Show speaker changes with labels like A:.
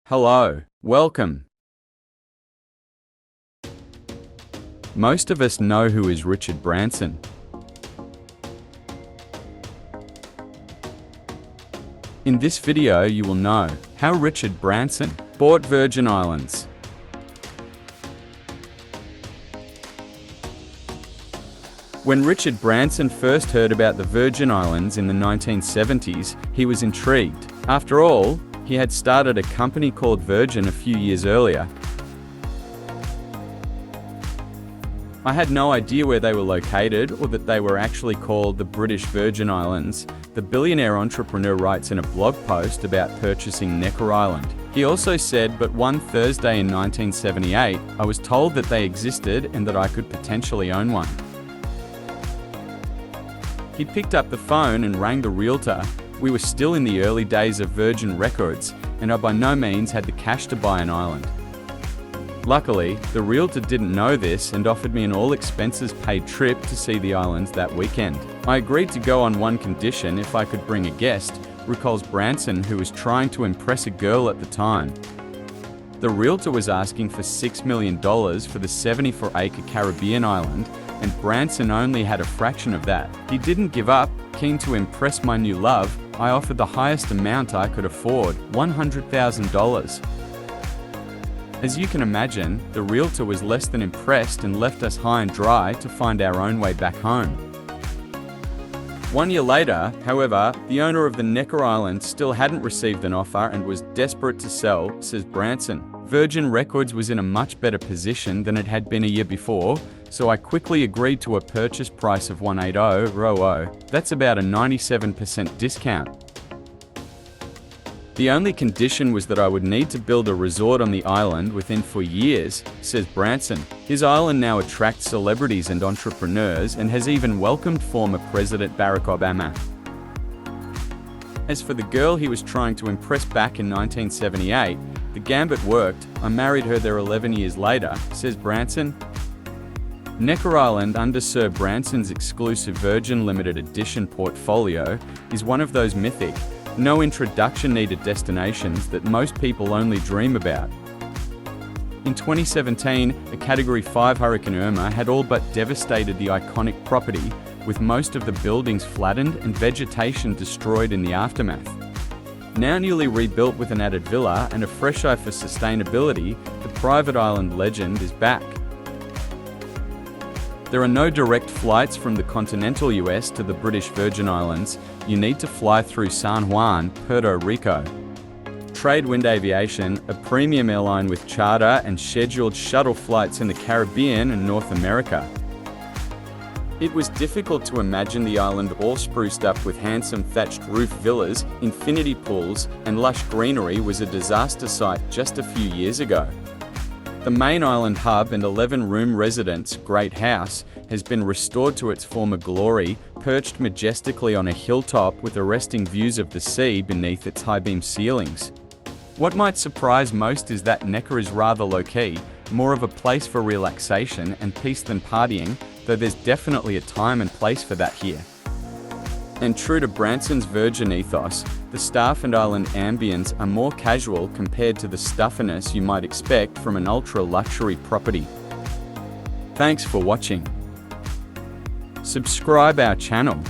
A: Hello, welcome. Most of us know who is Richard Branson. In this video you will know how Richard Branson bought Virgin Islands. When Richard Branson first heard about the Virgin Islands in the 1970s, he was intrigued. After all, he had started a company called Virgin a few years earlier. I had no idea where they were located or that they were actually called the British Virgin Islands. The billionaire entrepreneur writes in a blog post about purchasing Necker Island. He also said, but one Thursday in 1978, I was told that they existed and that I could potentially own one. He picked up the phone and rang the realtor. We were still in the early days of Virgin Records, and I by no means had the cash to buy an island. Luckily, the realtor didn't know this and offered me an all-expenses-paid trip to see the islands that weekend. I agreed to go on one condition: if I could bring a guest, recalls Branson, who was trying to impress a girl at the time. The realtor was asking for $6 million for the 74-acre Caribbean island, and Branson only had a fraction of that. He didn't give up. Keen to impress my new love, I offered the highest amount I could afford, $100,000. As you can imagine, the realtor was less than impressed and left us high and dry to find our own way back home. 1 year later, however, the owner of the Necker Island still hadn't received an offer and was desperate to sell, says Branson. Virgin Records was in a much better position than it had been a year before, so I quickly agreed to a purchase price of $180,000. That's about a 97% discount. The only condition was that I would need to build a resort on the island within 4 years, says Branson. His island now attracts celebrities and entrepreneurs and has even welcomed former President Barack Obama. As for the girl he was trying to impress back in 1978, the gambit worked. I married her there 11 years later, says Branson. Necker Island, under Sir Branson's exclusive Virgin Limited Edition portfolio, is one of those mythic, no introduction needed destinations that most people only dream about. In 2017, a Category 5 Hurricane Irma had all but devastated the iconic property, with most of the buildings flattened and vegetation destroyed in the aftermath. Now newly rebuilt with an added villa and a fresh eye for sustainability, the private island legend is back. There are no direct flights from the continental US to the British Virgin Islands. You need to fly through San Juan, Puerto Rico. Tradewind Aviation, a premium airline with charter and scheduled shuttle flights in the Caribbean and North America. It was difficult to imagine the island all spruced up with handsome thatched roof villas, infinity pools, and lush greenery was a disaster site just a few years ago. The main island hub and 11-room residence, Great House, has been restored to its former glory, perched majestically on a hilltop with arresting views of the sea beneath its high-beam ceilings. What might surprise most is that Necker is rather low-key, more of a place for relaxation and peace than partying, though there's definitely a time and place for that here. And true to Branson's Virgin ethos, the staff and island ambience are more casual compared to the stuffiness you might expect from an ultra-luxury property. Thanks for watching. Subscribe our channel.